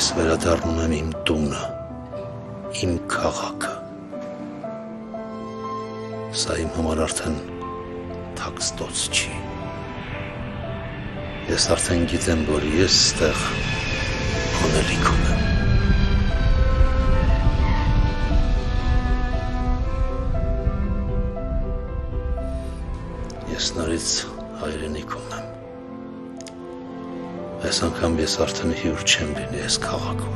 ես վերադառնում եմ իմ տունը, իմ քաղաքը։ Սա իմ համար արդեն թաքստոց չի։ Ես արդեն գիտեմ, որ ես ստեղ անելիք ունեմ։ Ես նորից հայրենիք ունեմ։ Այս անգամ ես արդեն հյուր չեմ լինի այս քաղաքում։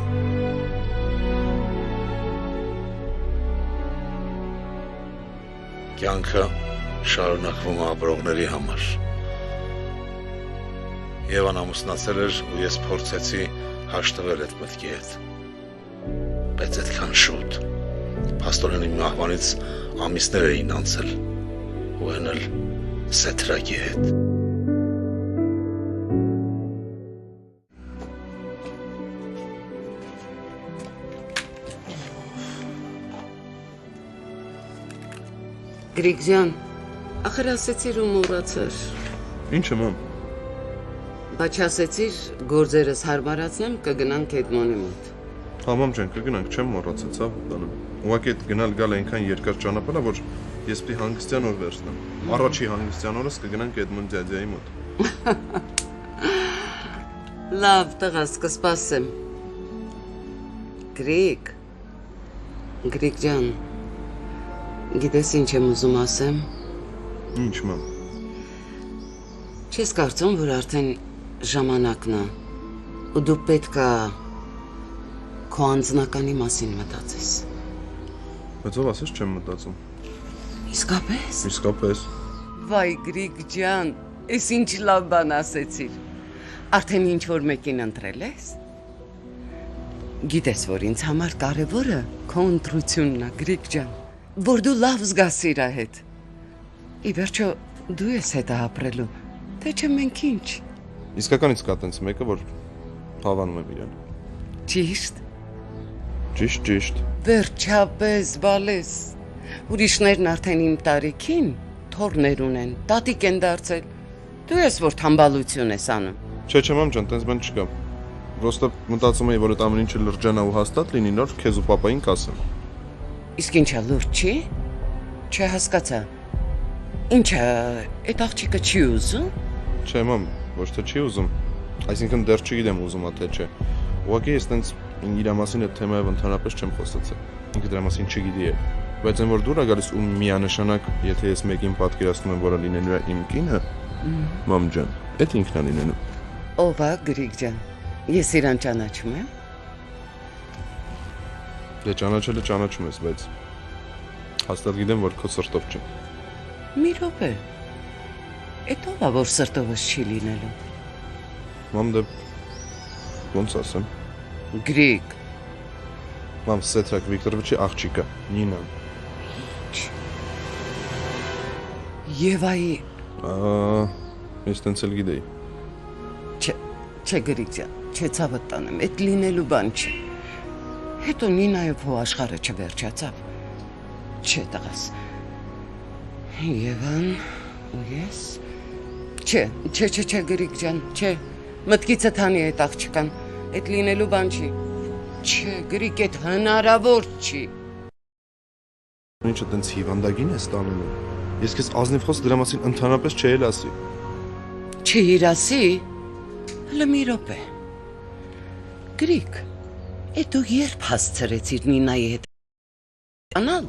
Կյանքը շարունակվում է ապրողների համար։ Եվան ամուսնացել էր ու ես փորձեցի հաշտվել այդ մտքի հետ։ Բայց այդքան շուտ։ Փաստորեն իմ մահվանից ամիսներ էին անցել ու այն էլ սեթրակի հետ։ Գրիգ ջան, ախր ասեցիր ու մոռացար։ Ինչ եմ ամ։ Բայց ասեցիր գործերս հարմարացնեմ, կգնանք Էդմոնի մոտ։ Համամ ջան, կգնանք, չեմ մոռացած, հա, տանը։ Ուղղակի այդ գնալ գալ այնքան երկար ճանապարհ է, որ ես պիտի հանգստյան օր վերցնեմ։ Առաջի հանգստյան օրս կգնանք Էդմոն դյադյայի մոտ։ Լավ, տղաս, կսպասեմ։ Գրիգ ջան, գիտես ինչ եմ ուզում ասեմ։ Ինչ մամ։ Չես կարծում, որ արդեն ժամանակն է ու դու պետք է քո անձնականի մասին մտածես։ Բայց ով ասես չեմ մտածում։ Իսկապես։ Իսկապես։ Վայ Գրիգ ջան, ես ինչ լավ բան ասեցիր։ Արդեն ինչ որ մեկին ընտրել ես։ Գիտես, որ ինձ համար կարևորը քո ընտրությունն է, Գրիգ ջան, որ դու լավ զգաս իր հետ։ Ի վերջո դու ես հետը ապրելու, թե չէ մենք ինչ։ Իսկականից կա տենց մեկը, որ հավանում եմ իրեն։ Ճիշտ։ Ճիշտ։ Վերջապես, բալես։ Ուրիշներն արդեն իմ տարիքին թոռներ ունեն, տատիկ են դարձել։ Դու ես որ թամբալություն ես անում։ Չէ, մամ ջան, տենց բան չկա։ Պրոստը մտածում եմ, որ այդ ամեն ինչը լրջանա ու հաստատ լինի, նոր քեզ ու պապային կասեմ։ Իսկ ինչա լուրջ չի։ Չհասկացա։ Ինչա, այդ աղջիկը չի ուզում։ Չէ, մամ, ոչ թե չի ուզում։ Այսինքն դեռ չգիտեմ ուզում է թե չէ։ Ուղղակի ես տենց իր մասին այդ թեմայով ընդհանրապես չեմ խոսացել։ Ինքը դրա մասին չգիտի է։ Բայց այն որ դուր է գալիս ու միանշանակ, եթե ես մեկին պատկերացնում եմ, որը լինելու է իմ կինը, մամ ջան, այդ ինքն է լինելու։ Ով է Գրիգ ջան։ Ես իրան ճանաչում եմ։ Դե ճանաչելը ճանաչում ես, բայց հաստատ գիտեմ, որ քո սրտով չէ։ Մի րոպե։ Էդ ով է, որ սրտովս չի լինելու։ Մամ, դե ոնց ասեմ։ Գրիգ։ Մամ, Սեթրակ Վիկտորովիչի աղջիկը, Նինան։ Եվայի։ Ես տենց էլ գիտեի։ Չէ Գրիգ ջան, չէ ցավը տանեմ, այդ լինելու բան չի։ Հետո Նինայով հո աշխարհը չվերջացավ։ Չէ տղաս։ Եվան ու ես։ Չէ Գրիգ ջան, չէ։ Մտքիցը թանի այդ աղջկան, այդ լինելու բան չի։ Չէ, Գրիգ, այդ հնարավոր չի։ Ինչը տենց հիվանդագին ես տանում։ Ես քեզ ազնիվ խոսք դրա մասին ընդհանրապես չէի ասի։ Չի Հլը մի րոպե։ Գրիգ, այդ դու երբ հասցրեցիր Նինայի հետ անալ։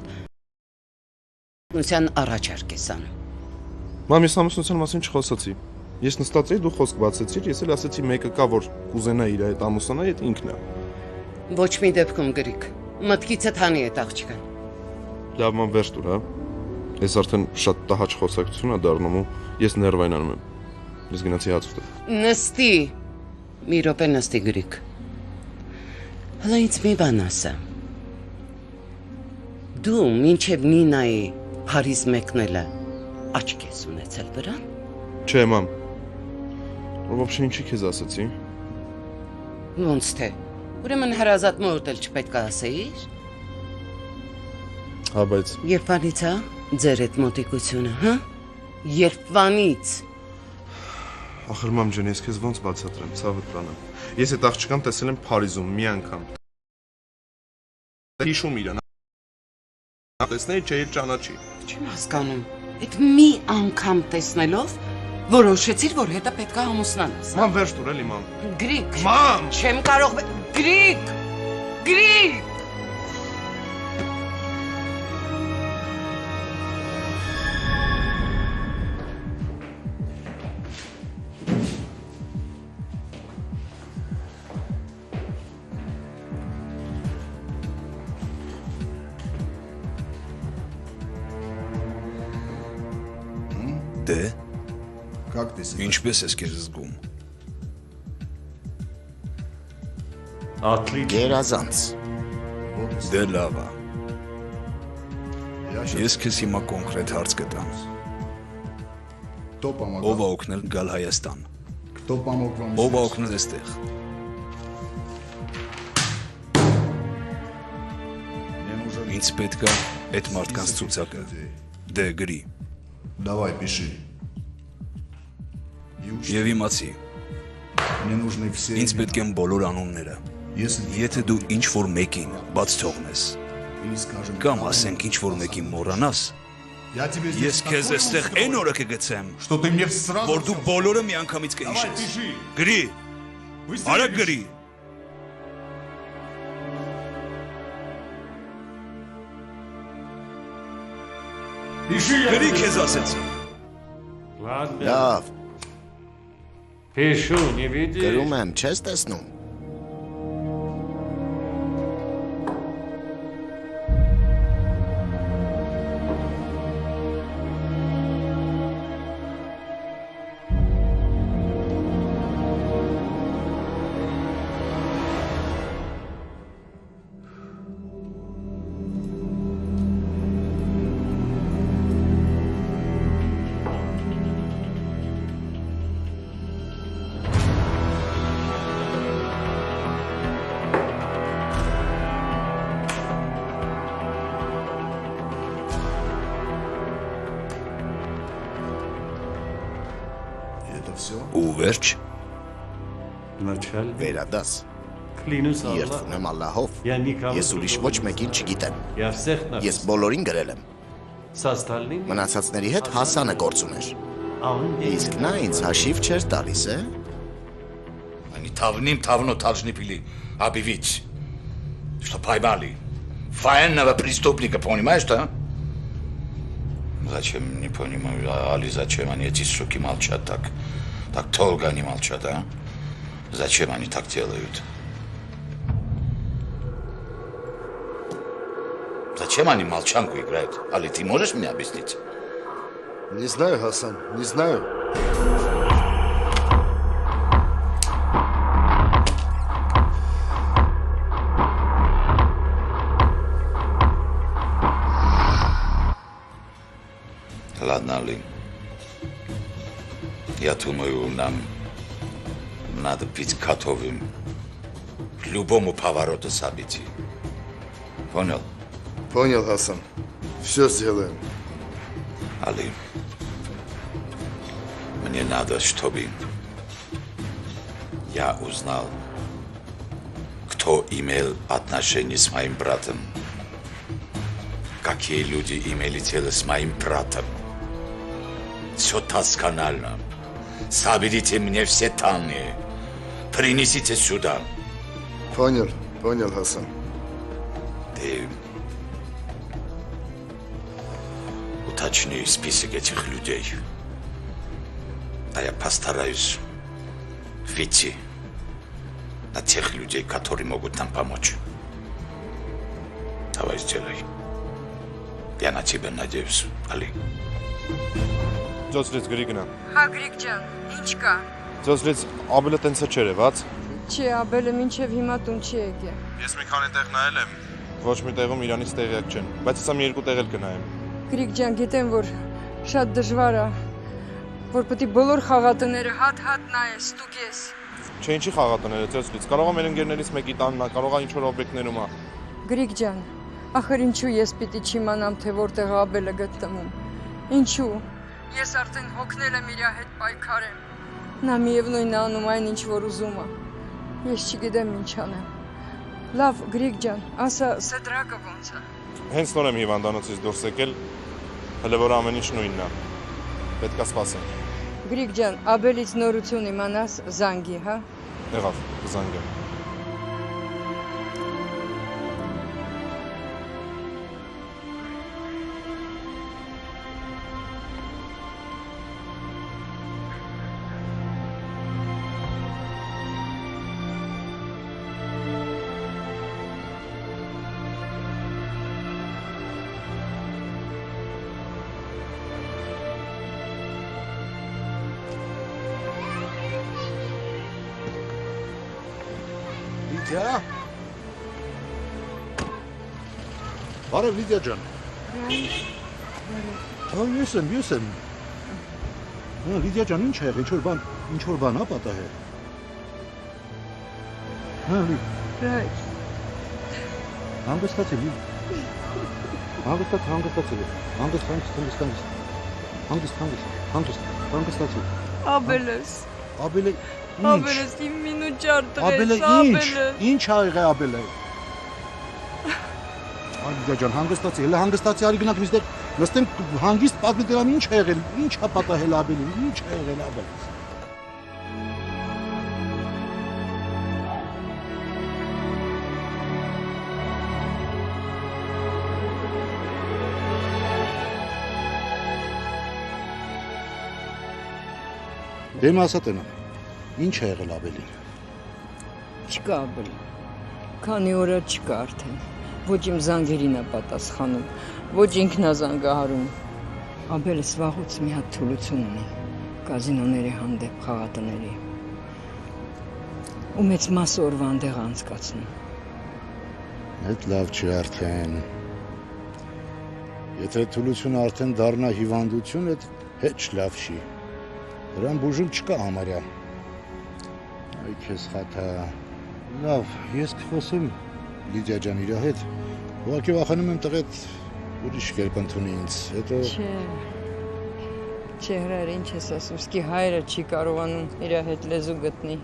Նույնիսկ առաջարկ ես անում։ Մամ, ես ամուսնության մասին չխոսացի։ Ես նստած էի, դու խոսք բացեցիր, ես էլ ասացի մեկը կա, որ կուզենա իր հետ ամուսնանա, այդ ինքն է։ Ոչ մի դեպքում Գրիգ, մտքիցը թանի այդ աղջկան։ Լավ, մամ, վերջ տուր, հա։ Ես արդեն շատ տհաճ խոսակցություն է դառնում ու ես ներվայնանում եմ։ Ես գնացի հաց ուտել։ Նստի։ Մի րոպե նստի Գրիգ։ Հլը ինձ մի բան ասա։ Դու մինչև Նինայի Փարիզ մեկնելը աչք ես ունեցել վրան։ Չէ, մամ։ Ոբշե ինչի քեզ ասացի։ Ոնց թե։ Ուրեմն հարազատ մոտ էլ չպետք է ասեիր։ Հա, բայց Երբանից է ձեր այդ մոտիկությունը, հա։ Երբանից։ Ախր մամ ջան, ես քեզ ոնց բացատրեմ, ցավը տանեմ։ Ես այդ աղջկան տեսել եմ Փարիզում մի անգամ։ Հիշում իրան։ Տեսնեի չէ իր ճանաչի։ Չեմ հասկանում։ Այդ մի անգամ տեսնելով որոշեցիր, որ հետը պետք է ամուսնանաս։ Մամ վերջ տուր էլի մամ։ Գրիկ։ Մամ, Չեմ կարող Գրիկ։ Գրիկ։ Դե, Как ты себя? ինչպես ես քեզ զգում։ Գերազանց։ Դե լավ է։ Я сейчас... Ես քեզ հիմա կոնկրետ հարց կտամ։ Кто помогал? Ով է օգնել գալ Հայաստան։ Кто помог вам? Ով է здесь? օգնել այստեղ։ Мне нужен... Ինձ պետք է այդ մարդկանց ցուցակը։ Դե գրի։ Давай, пиши. И учти, Եվ իմացի, мне нужны все ինձ имена. պետք են բոլոր անունները։ Если ты Եթե դու ինչ որ մեկին բաց թողնես, или скажем... կամ ասենք ինչ որ մեկին մոռանաս, Я тебе здесь ես քեզ такой այստեղ устрою, այն օրը կգցեմ, Что ты мне сразу որ դու всё- բոլորը միանգամից Давай, կհիշես։ пиши. Գրի, Быстрее արագ пиши. գրի։ Пиши, я Գրի тебе քեզ сказал. ասեցի։ Ладно. Լավ, Пишу, не видишь? գրում եմ, չես տեսնում։ И это все? Ու վերջ, Вначале Վերադաս։ клянусь Аллахом, Երդվում եմ Ալլահով։ я никого Ես ուրիշ ոչ մեկին չգիտեմ։ Я всех Ես написал. բոլորին գրել եմ։ С остальными. Մնացածների հետ Հասանը գործ ուներ։ А он не Իսկ նա ինձ հաշիվ չէր տալիս, է։ Они давным-давно должны были объявить, что поймали военного преступника, понимаешь, да? Зачем, не понимаю, Али, зачем они, эти суки, молчат так? Так долго они молчат, а? Зачем они так делают? Зачем они молчанку играют? Али, ты можешь мне объяснить? Не знаю, Хасан, не знаю. Ладно, Али. Я думаю, нам надо быть готовым к любому повороту событий. Понял? Понял, Хасан. Все сделаем. Али, мне надо, чтобы я узнал, кто имел отношение с моим братом. Какие люди имели дело с моим братом. Все досконально. Соберите мне все данные. Принесите сюда. Понял, понял, Хасан. Ты уточни список этих людей. А я постараюсь выйти на тех людей, которые могут нам помочь. Давай сделай. Я на тебя надеюсь, Али. Ծոցրից գրի գնա։ Հա Գրիգ ջան, ինչ կա։ Ծոցրից ապելը տենցը չէր եղած։ Չի, Աբելը մինչև հիմա տուն չի եկել։ Ես մի քանի տեղ նայել եմ։ Ոչ մի տեղում իրանից տեղյակ չեն, բայց հեսա մի երկու տեղ էլ կնայեմ։ Գրիգ ջան, գիտեմ, որ շատ դժվար է, որ պետք է բոլոր խաղատները հատ նայես, ստուգես։ Չէ, ինչի խաղատները ծոցրից։ Կարող է մեր ընկերներից մեկի տանն է, կարող է ինչ որ օբյեկտներում է։ Գրիգ ջան, ախր ինչու ես պիտի չիմանամ, թե որտեղ է Աբելը գտնվում։ Ինչու։ Ես արդեն հոգնել եմ իր հետ պայքարեմ։ Նա միևնույն անում այն, ինչ որ ուզում է։ Ես չգիտեմ ինչ անեմ։ Լավ, Գրիգ ջան, ասա, Սեդրակը ոնց է։ Հենց նոր եմ հիվանդանոցից դուրս եկել, հələ որ ամեն ինչ նույնն է։ Պետք է սպասենք։ Գրիգ ջան, Աբելից նորություն իմանաս զանգի, հա։ Եղավ, կզանգեմ։ Լիդիա։ Բարև Լիդիա ջան։ Ես եմ։ Լիդիա ջան, ինչ ա եղել, ինչ որ բան ա պատահել։ Ռայ։ Հանգստացի։ Հանգստացի։ Աբելես։ Աբելը Աբելես, իմ մինուտ ջար Աբելը տղես, ինչ ա եղել Աբելը։ Լիդիա ջան, հանգստացի, հələ հանգստացի, արի գնանք միստեղ նստենք հանգիստ պատմի ինչ ա եղել, ինչ ա պատահել Աբելին, ինչ ա եղել Աբելը։ Դեմ ասա տենա, ինչ ա եղել Աբելին։ Չկա Աբել։ Քանի օր է չկա արդեն։ Ոչ իմ զանգերին է պատասխանում, ոչ ինքն է զանգահարում։ Աբելս վաղուց մի հատ թուլություն ունի կազինոների հանդեպ խաղատների։ Ու մեծ մասը օրվա այնտեղ անցկացնում։ Այդ լավ չի արդեն։ Եթե թուլությունը արդեն դառնա հիվանդություն, այդ հետ լավ չի։ Դրան բուժում չկա համարյա։ Այ քեզ խաթա։ Լավ, ես կխոսեմ Լիդիա ջան իր հետ։ Ուղղակի վախենում եմ տղեդ ուրիշ կերպ ընդունի ինձ։ Հետո Չէ, հրար, ինչ ես ասում, սկի հայրը չի կարողանում իր հետ լեզու գտնի։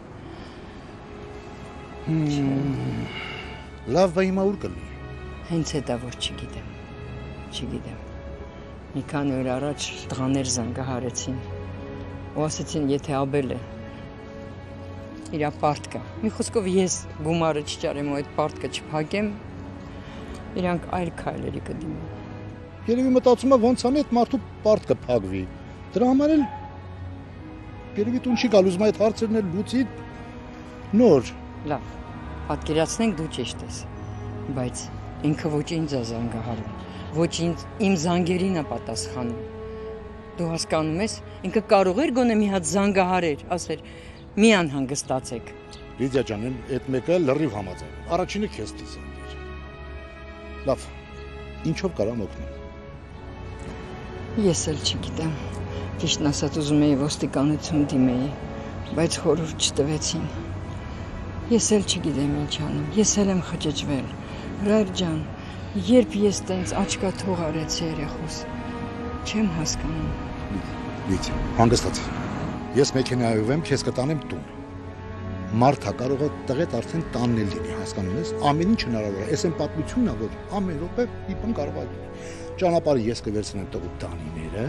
Լավ, բա հիմա ուր կլինի։ Հենց հետա որ չգիտեմ։ Մի քանի օր առաջ տղաներ զանգահարեցին։ Ու ասեցին, եթե Աբելը իրա պարտկա։ Մի խոսքով ես գումարը չճարեմ ու այդ պարտկը չփակեմ, իրանք այլ քայլերի կդիմեն։ Երևի մտածում է ոնց անի այդ մարդու պարտկը փակվի։ Դրա համար էլ երևի տուն չի գալ, ուզում է այդ հարցերն էլ լուծի նոր։ Լավ, պատկերացնենք դու ճիշտ ես, բայց ինքը ոչ ինձ է զանգահարում, ոչ իմ զանգերին է պատասխանում։ Դու հասկանում ես, ինքը կարող էր գոնե մի հատ զանգահարեր, ասեր մի անհանգստացեք։ Լիդիա ջան, այդ մեկը լրիվ համաձայն։ Առաջինը քեզ դիզայներ։ Լավ, ինչով կարամ օգնել։ Ես էլ չգիտեմ։ Ճիշտն ասած ուզում էի ոստիկանություն դիմեի, բայց խորհուրդ չտվեցին։ Ես էլ չգիտեմ ինչ անեմ։ Ես էլ եմ խճճվել։ Ռայր ջան, երբ ես տենց աչքա թող արեցի երեխուս, չեմ հասկանում։ Լիդիա, հանգստացի։ Ես մեքենայով եմ, քեզ կտանեմ տուն։ Մարդա կարող է տղեդ արդեն տանն էլ լինի, հասկանում ես, ամեն ինչ հնարավոր է։ Էս այն պատմությունն է, որ ամեն րոպե մի բան կարող է լինի։ Ճանապարհը ես կվերցնեմ տղու տանիները,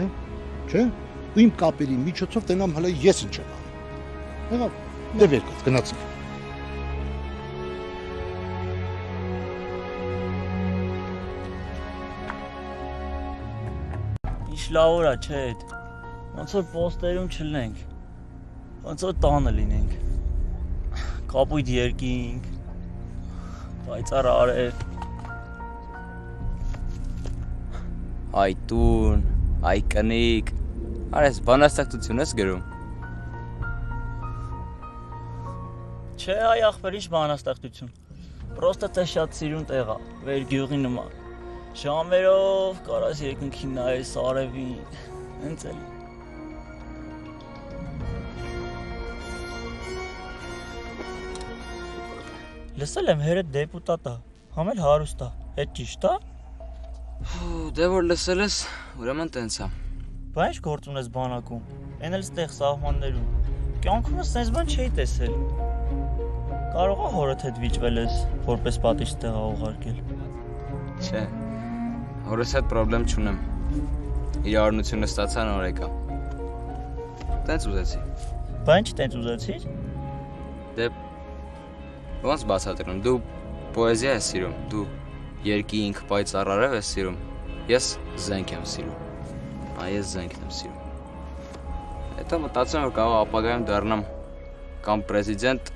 չէ՞։ Ու իմ կապերի միջոցով տենամ հələ ես ինչ եմ անում։ Եղավ, դե վեր կաց, գնացինք։ Ինչ լավ օր է, չէ՞ այդ։ Ոնց որ պոստերում չլինենք, ոնց որ տանը լինենք, կապույտ երկինք, պայծառ արև։ Այ տուն, այ կնիկ, արես բանաստեղծություն ես գրում։ Չէ, այ ախպեր, ինչ բանաստեղծություն, պրոստը թե շատ սիրուն տեղ է, վեր գյուղի նման, ժամերով կարաս երկնքին նայես արևին, հենց էլ։ Լսել եմ հերդ դեպուտատ է, համ էլ հարուստ է, հետ ճիշտ է։ Դե որ լսել ես, ուրեմն տենց է։ Բա ինչ գործ ունես բանակում, են էլ ստեղ սահմաններում, Կյանքումս sense բան չէի տեսել։ Կարող է հորդ հետ վիճվել ես, որպես պատիժ տեղա ուղարկել։ Չէ։ Հորս հետ պրոբլեմ չունեմ։ Իր առնությունը ստացա նոր եկա։ Տենց ուզեցի։ Բա ինչ տենց ուզեցիր։ Դե ոնց բացատրեմ, դու պոեզիա ես սիրում, դու երկինք, պայծառ ես սիրում, ես զենք եմ սիրում։ Ես զենքն եմ սիրում։ Հետո մտածում եմ, որ կարող ապագայում դառնամ կամ պրեզիդենտ,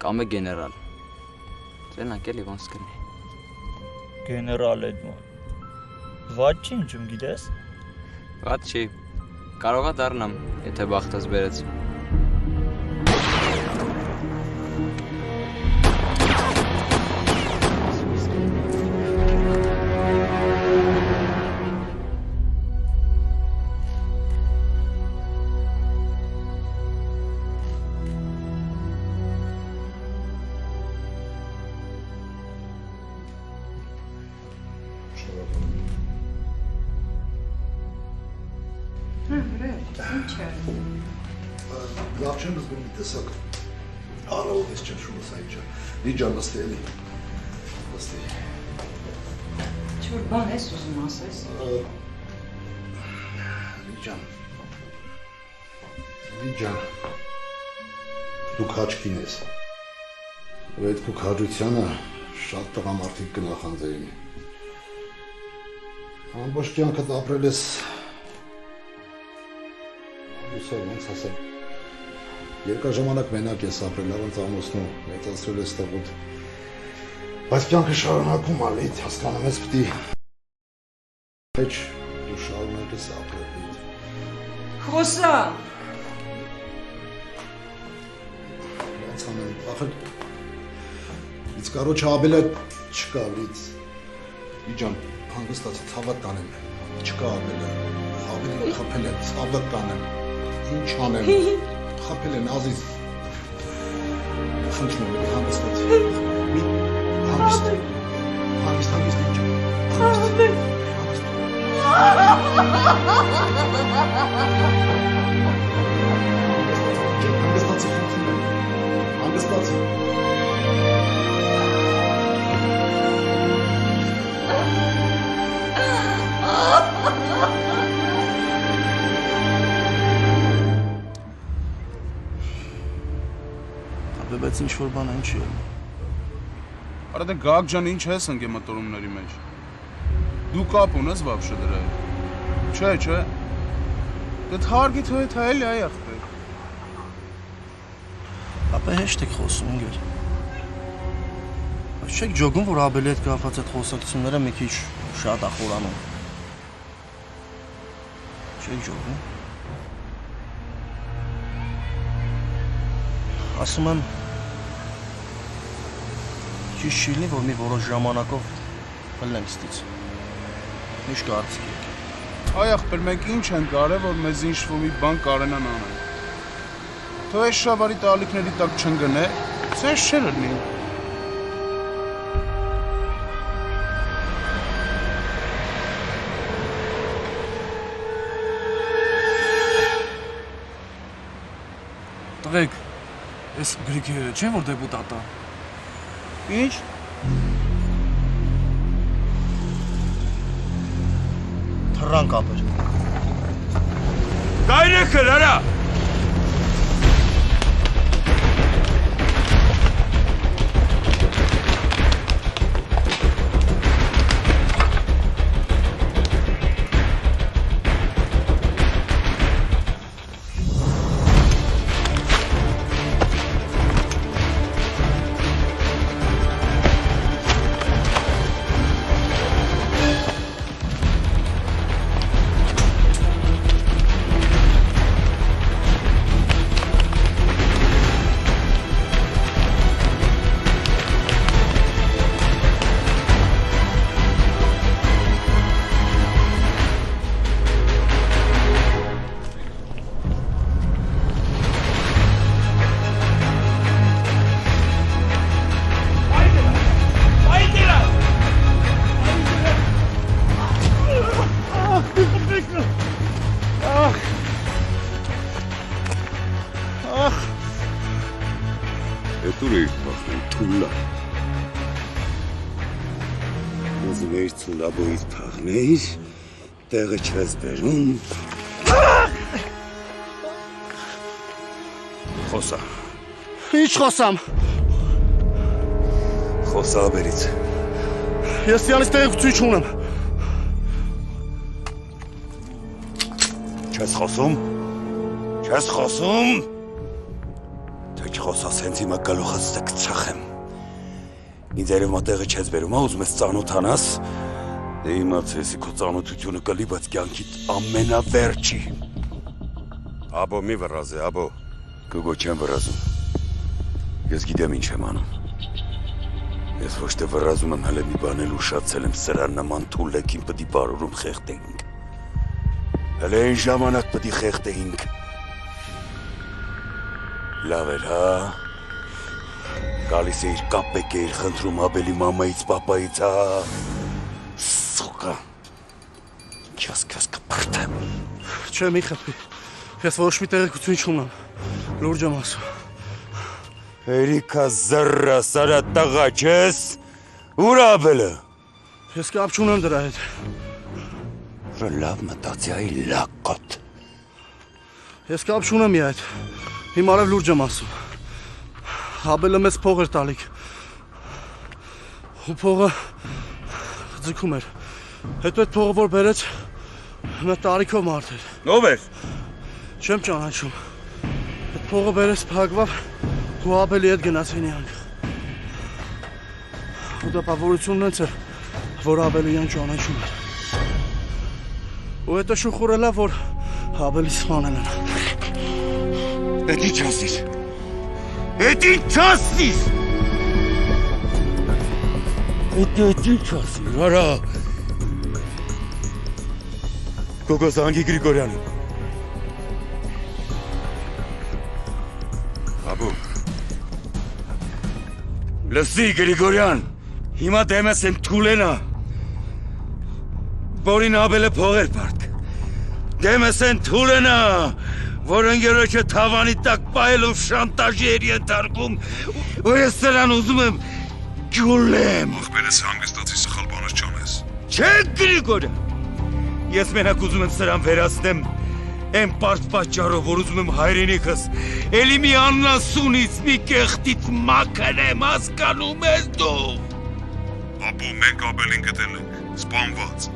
կամ գեներալ։ Ձենակ էլի ոնց կլինի։ Գեներալ Էդմոն։ Վատ չի ինչում գիտես։ Վատ չի։ Կարողա դառնամ, եթե բախտս բերեց։ Լավ չեմ զգում մի տեսակ հարով ես ճաշումս այնչա Լիջան նստի էլի նստի Չոր բան ես ուզում ասես Լիջան դու քաչքին ես ու այդ քո քաջությանը շատ տղամարդիկ կնախանձեին ամբողջ կյանքդ ապրել ես Ուսով ոնց ասեմ Երկար ժամանակ մենակ ես ապրել, առանց ամուսնու, մեծացրել ես տղուդ Բայց կյանքը շարունակում ալի, հասկանում ես պտի Մեջ դու շարունակ ես ապրել Խոսա Ոնց անեմ, ախր Ից կարոչ աբելը չկա, Իջան, հանգստացի, ցավատ կանեմ Չկա աբելը, աբելը խփել է, ցավատ կանեմ Ինչ անեմ խփել են ազիզ խնդրում եմ հանգստացի մի հանգիստ հանգստացի Բայց ինչ-որ բան այն չի ելնում։ Արա դե Գագ ջան, ինչ ես ընկե մտորումների մեջ։ Դու կապ ունես վաբշե դրա հետ։ Չէ։ Դե թարգի թո հետ այլ այ ախպեր։ Ապա հեշտ եք խոսում ինգեր։ Բայց չեք ջոգում, որ Աբելի հետ կապված այդ խոսակցությունները մի քիչ շատ է խորանում։ Չեք ջոգում։ Ասում եմ Ճիշտ չի լինի, որ մի որոշ ժամանակով խլնենք ստից։ Ինչ կարծիք եք։ Այ ախպեր, մենք ինչ ենք արել, որ մեզ ինչ-որ մի բան կարենան անել։ Թո այս շավարի տալիքների տակ չընկնե, ցես չէ լինի։ Տղեկ, այս գրիքերը չեն որ դեպուտատա։ Ինչ? Թռան կապեր։ Գայրեքը լարա։ Դուր էիր պախնել, թուլա։ Ուզում էիր ցուլաբոյից թաղնեիր, տեղը չես բերում։ Խոսա։ Ինչ խոսամ։ Խոսա բերից։ Ես դրանից տեղեկություն չունեմ։ Չես խոսում։ Չես խոսում։ Թե չխոսաս հենց հիմա գլուխս կծխեմ։ Ինձ երևում է տեղը չես բերում, ուզում ես ծանոթանաս։ Դե իմացես, քո ծանոթությունը կլի, բայց կյանքիդ ամենավերջի։ Աբո մի վռազե, աբո։ Գոգո չեմ վռազում։ Ես գիտեմ ինչ եմ անում։ Ես ոչ թե վռազում եմ, հələ մի բան էլ ուշացել եմ, սրան նման թուլեքին պտի բարուրում խեղտեինք։ Հələ այն ժամանակ պտի խեղտեինք։ Լավ էր, հա։ Գալիս էիր կապեք էիր խնդրում Աբելի մամայից, պապայից, հա։ Սուկա։ Չես կպրտեմ։ Չէ, մի խփի։ Ես ոչ մի տեղեկություն չունեմ։ Լուրջ եմ ասում։ Երիքա զռա, սարա տղա չես։ Ուր Աբելը։ Ես կապ չունեմ դրա հետ։ Լավ մտածի այ լակոտ։ Ես կապ չունեմ իր հետ։ Հիմա արև լուրջ եմ ասում։ Աբելը մեզ փող էր տալիք։ Ու փողը ձգում էր։ Հետո այդ փողը որ բերեց, նա տարիքով մարդ էր։ Ո՞վ էր։ Չեմ ճանաչում։ Այդ փողը բերեց փակվավ ու Աբելի հետ գնացին իրանք։ Ու դպավորությունն հենց էր, որ Աբելի իրանք ճանաչում էր։ Ու հետո շուխուրելա, որ Աբելի սպանել են։ Էդ ինչ ասիր։ Էդ ինչ ասիր։ Էդ ինչ ասիր, արա։ Գոգո զանգի Գրիգորյանին։ Աբու։ Լսի Գրիգորյան, հիմա դեմես եմ թուլենա։ Որին Աբելը փողեր պարկ։ Դեմես են թուլենա, որ ընկերոջը թավանի տակ պահելով շանտաժի էր ենթարկում, ու ես սրան ուզում եմ ջուլեմ։ Ախպերս հանգստացի սխալ բաներ չանես։ Չէ Գրիգորյան, ես մենակ ուզում եմ սրան վերացնեմ այն պարտ պատճառով, որ ուզում եմ հայրենիքս էլի մի աննասունից, մի կեղտից մաքրեմ, հասկանում ես դու։ Ապո մենք Աբելին գտել ենք, սպանված։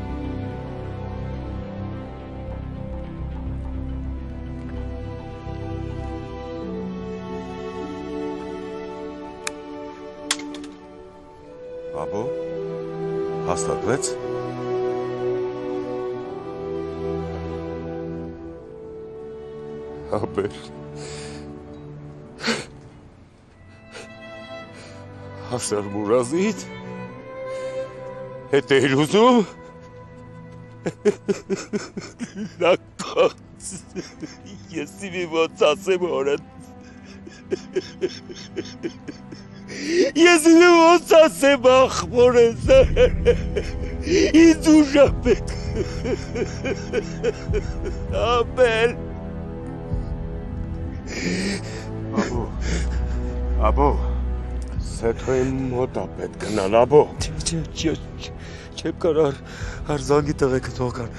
Աբո, հաստատվեց։ Աբել։ Հասար մուրազիդ։ Հետ էիր ուզում։ Լակոց։ Ես իմ ոնց ասեմ օրդ։ Ես իմ ոնց ասեմ ախմորես։ Ինձ ուժապեք։ Աբել։ Աբո, սեթոյի մոտ ապետ գնալ, աբո։ Չեմ կարար հարզանգի տղեկը թողկան,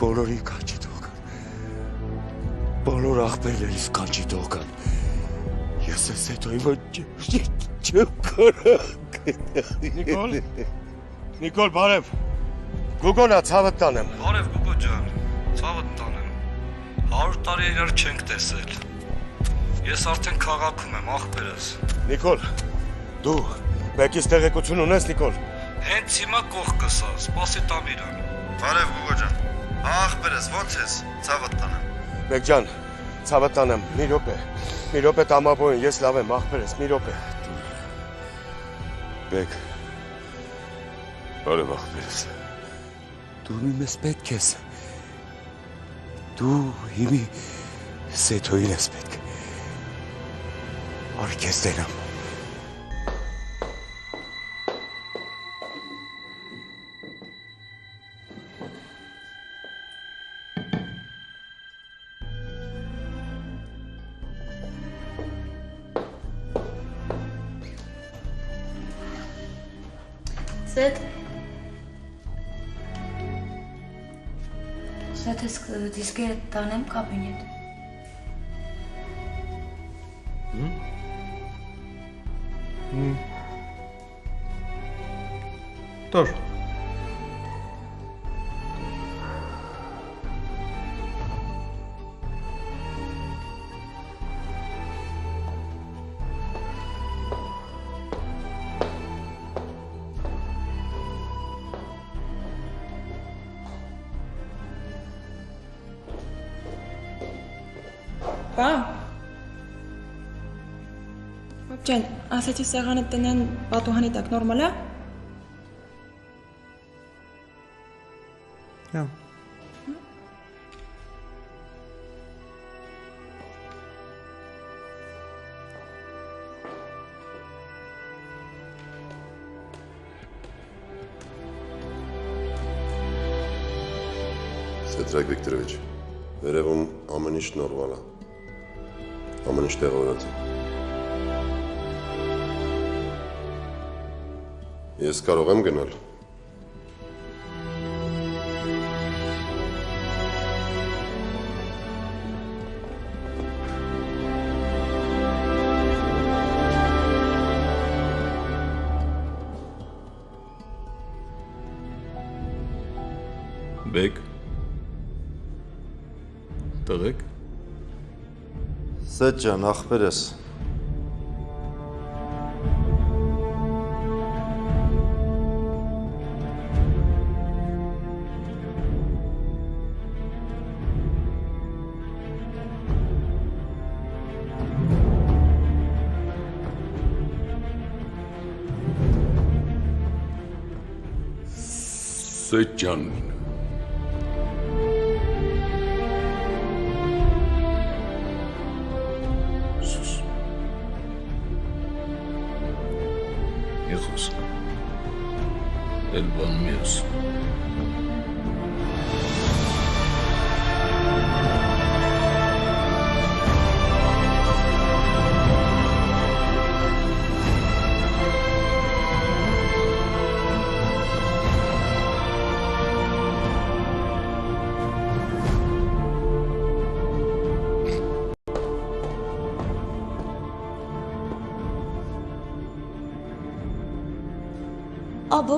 բոլորի կանչի թողկան, բոլոր աղբերներիս կանչի թողկան, ես է սեթոյի մոտ չեմ կարար գնալ։ Նիկոլ, բարև, գուգոնա ծավըտ տանեմ։ Բարև գուգո ջան, ծավըտ տանեմ, 100 տարի իրար չենք տեսել, ես արդեն քաղաքում եմ, աղբերս։ Նիկոլ, դու մեկից տեղեկություն ունես, Նիկոլ։ Հենց հիմա կողքս ա, սպասի տամ իրան։ Բարև գուգո ջան, աղբերս ո՞նց ես, ծավըտ տանեմ։ Մեկ ջան, ծավըտ տանեմ, մի րոպե տամաբոյին, ես լավ եմ, աղբերս, մի րոպե։ Բեկ, բարև աղբերս, դու իմ ես պետք ես, դու իմի սեթոյին ես պետք, արի կեզ դենամ։ Սետ։ Սետ ես դիսկերը տանեմ կաբինետ։ Տոր։ Բա։ Ջան, ասեցի սեղանը տնեն պատուհանի տակ նորմալ է։ Հա։ Սեդրակ Վիկտորովիչ, վերևում ամեն ինչ նորմալ է։ Ամեն ինչ տեղավորած է։ Ես կարող եմ գնալ։ Բեկ։ Տղեկ։ Սեդ ջան, ախպեր ես։ Սեդ ջան։ Եղոս, էլ բան մյուս։ Աբո։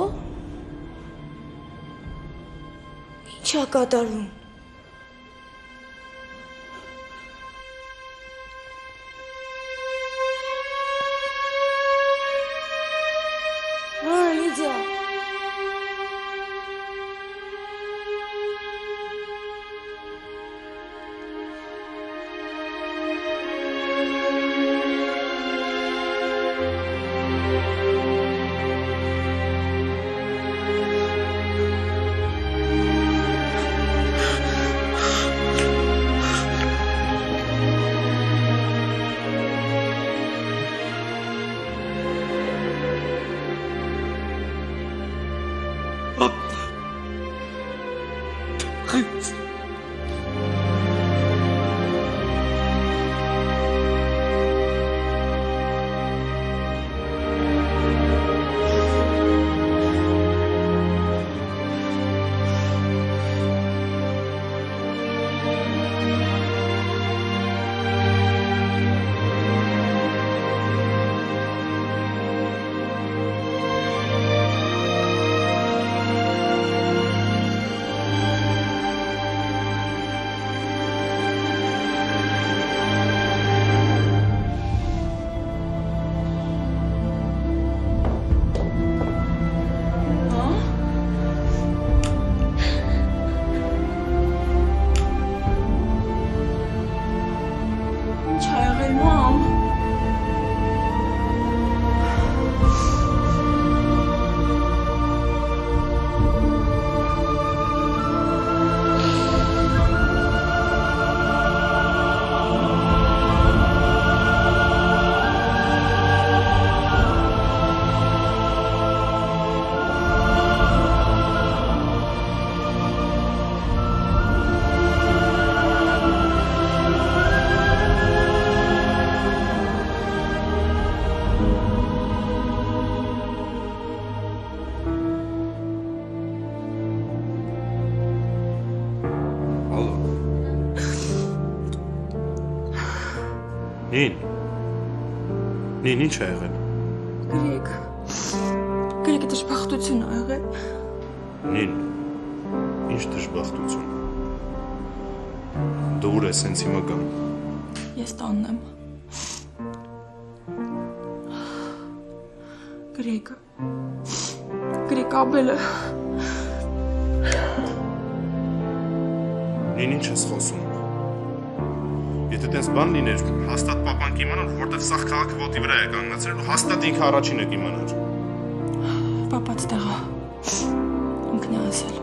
Ինչ է կատարվում։ Լիդիա։ Նին ինչ է եղել։ Գրեգը դժբախտություն ա եղել։ Նին, ինչ դժբախտություն։ Դու ուր ես հենց հիմա կամ։ Ես տանն եմ։ Գրեգ Աբելը։ Նին ինչ ես խոսում։ Եթե տես բան լիներ, հաստատ պապան կիմանար, որտեվ սաղ քաղաքը ոտի վրա է կանգնացրել ու հաստատ ինքը առաջինը կիմանար։ Պապաց տեղա։ Ինքն է ասել։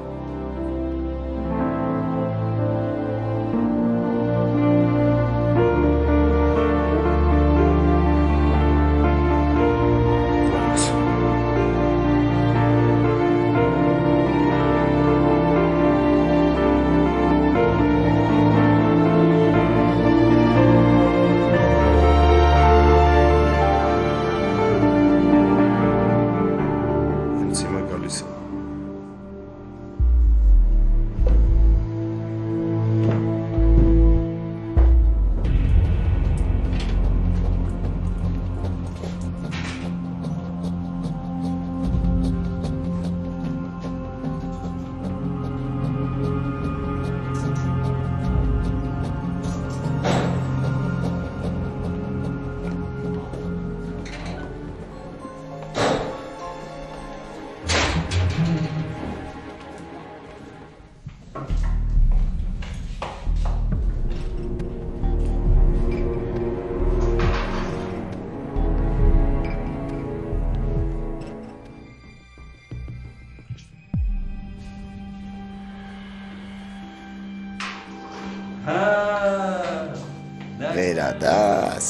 Վերադաս։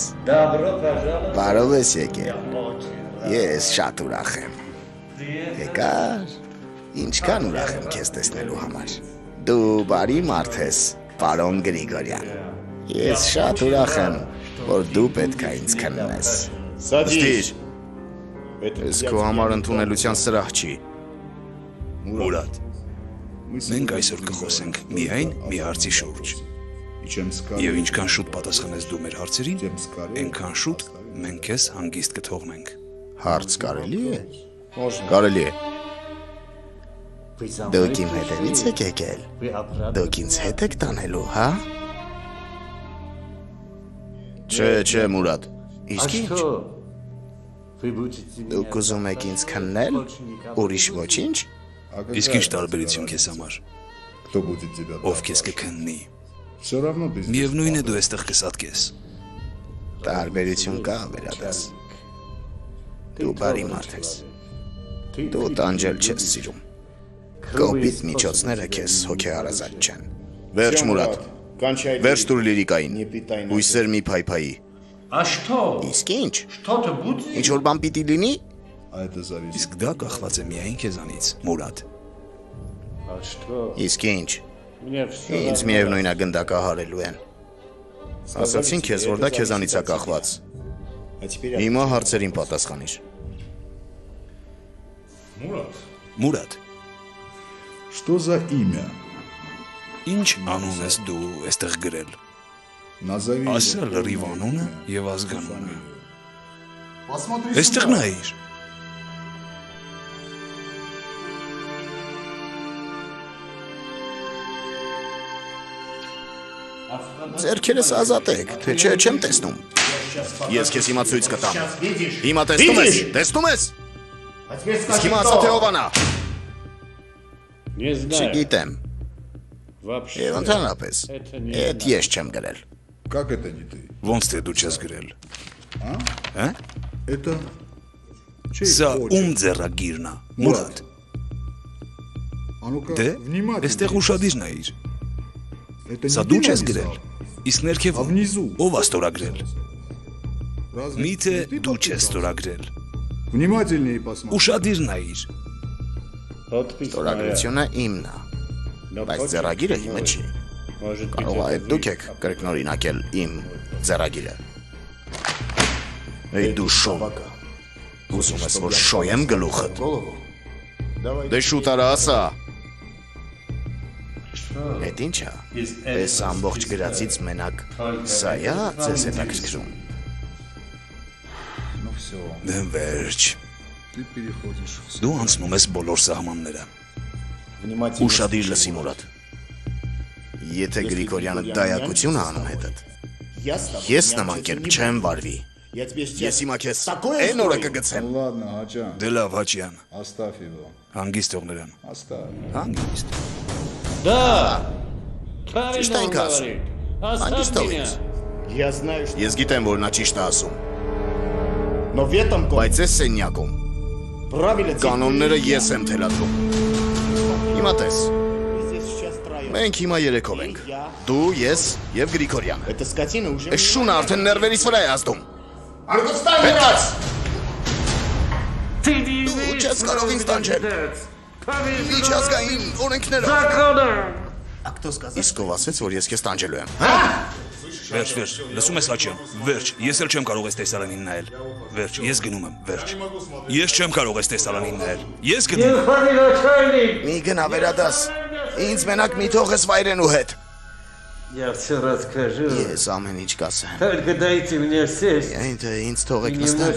Բարով ես եկել։ Ես շատ ուրախ եմ։ Եկար։ Ինչքան ուրախ եմ քեզ տեսնելու համար։ Դու բարի մարդ ես, պարոն Գրիգորյան։ Ես շատ ուրախ եմ, որ դու պետք է ինձ քննես։ Ստիր։ Ես քո համար ընդունելության սրահ չի։ Մուրադ, մենք այսօր կխոսենք միայն մի հարցի շուրջ։ Եվ ինչքան շուտ պատասխանես դու մեր հարցերին, այնքան շուտ մենք քեզ հանգիստ կթողնենք։ Հարց կարելի է։ Կարելի է։ Դուք իմ հետևից եք եկել։ Դուք ինձ հետ եք տանելու, հա։ Չէ, Մուրադ։ Իսկ ինչ։ Դուք ուզում եք ինձ քննել, ուրիշ ոչինչ։ Իսկ ինչ տարբերություն քեզ համար։ Ով քեզ կքննի։ Միևնույն է դու այստեղ կսատկես։ Տարբերություն կա, Վերադաս։ Դու բարի մարդ ես։ Դու տանջել չես սիրում։ Կոպիտ միջոցները քեզ հոգեհարազատ չեն։ Վերջ Մուրադ։ Վերջ տուր լիրիկային։ Հույսեր մի փայփայի։ Իսկ ինչ։ Ինչ որ բան պիտի լինի։ Իսկ դա կախված է միայն քեզանից, Մուրադ։ Իսկ ինչ։ Ինձ միևնույն է գնդակահարելու են։ Ասացին քեզ, որ դա քեզանից է կախված։ Հիմա հարցերին պատասխանիր։ Մուրադ։ Что за имя? Ինչ անուն ես դու այստեղ գրել։ Ասա լրիվ անունը եւ ազգանունը։ Այստեղ նայիր։ Ձերքերս ազատեք, թե չէ չեմ տեսնում։ Ես քեզ հիմա ցույց կտամ։ Հիմա տեսնում ես, տեսնում ես։ Իսկ հիմա ասա թե ով անա։ Չգիտեմ։ Եվ ընդհանրապես, այդ ես չեմ գրել։ Как это не ты? Ոնց թե դու չես գրել։ Հա? Это Սա ում ձեռագիրն է, Մուրադ։ Դե, այստեղ ուշադիր նայիր։ Սա դու չես գրել։ Իսկ ներքևում ով է ստորագրել։ Միթե դու չես ստորագրել։ Внимательнее посмотри։ Ուշադիր նայիր։ Ստորագրությունը իմն է, բայց ձեռագիրը իմը չի։ Կարող է դուք եք կրկնօրինակել իմ ձեռագիրը։ Էй դու շոյ։ Ուզում ես որ շոյեմ գլուխդ։ Դե շուտ արա ասա։ Էդ ի՞նչ է։ Այս ամբողջ գրածից մենակ սա է ձեզ հետաքրքրում։ Դե վերջ։ Դու անցնում ես բոլոր սահմանները։ Ուշադիր լսի Մուրադ։ Եթե Գրիգորյանը դայակություն է անում հետդ, ես նման կերպ չեմ վարվի։ Ես հիմա քեզ այն օրը կգցեմ։ Դե լավ, Հաչյան։ Оставь его. Հանգիստ թող նրան։ Оставь. Հանգիստ։ Ճիշտ ենք ասում։ Հանգիստ թող ինձ։ Ես գիտեմ, որ նա ճիշտ է ասում։ Բայց ես սենյակում կանոնները ես եմ թելադրում։ Հիմա տես։ Մենք հիմա երեքով ենք։ Դու, ես եւ Գրիգորյանը։ Այս շունը արդեն ներվերից վրա է ազդում։ Արգոստայնած։ Դու չես կարող ինձ տանջել։ Միջազգային օրենքները։ Իսկ ով ասեց, որ ես քեզ տանջելու եմ։ Վերջ, լսում ես Հաչյան, վերջ, ես էլ չեմ կարող այս տեսարանին նայել, վերջ, ես գնում եմ, վերջ, ես չեմ կարող այս տեսարանին նայել, ես գնում եմ։ Մի գնա վերադաս, ինձ մենակ մի թող ես վայրենու հետ։ Ես ամեն ինչ կասեմ։ Այն թե ինձ թողեք նստել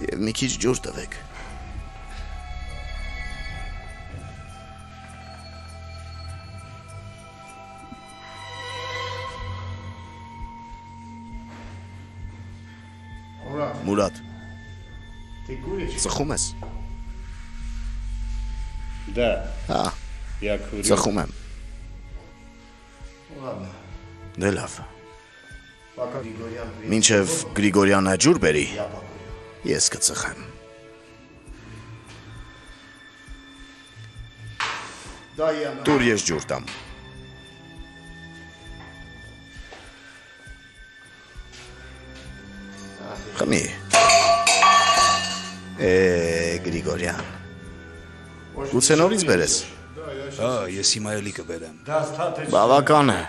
և մի քիչ ջուր տվեք։ Մուրադ, ծխում ես։ Հա, ծխում եմ։ Դե լավ։ Մինչև Գրիգորյանը ջուր բերի, ես կծխեմ։ Տուր ես ջուր տամ։ Խմի։ Գրիգորյան։ Գուցե նորից բերես։ Հա, ես հիմա էլի կբերեմ։ Բավական է։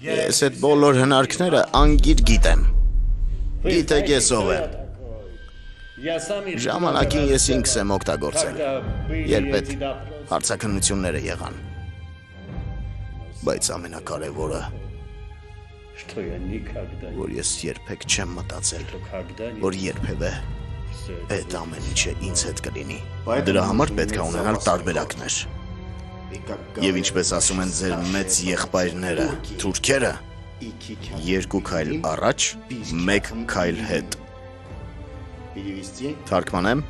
Ես այդ բոլոր հնարքները անգիր գիտեմ։ Գիտեք ես ով եմ։ Ժամանակին ես ինքս եմ օգտագործել, երբ այդ հարցաքննությունները եղան։ Բայց ամենակարևորը, որ ես երբեք չեմ մտածել, որ երբևէ այդ ամեն ինչը ինձ հետ կլինի։ Դրա համար պետք է ունենալ տարբերակներ։ Եվ ինչպես ասում են ձեր մեծ եղբայրները, թուրքերը, երկու քայլ առաջ, մեկ քայլ հետ։ Թարգմանեմ։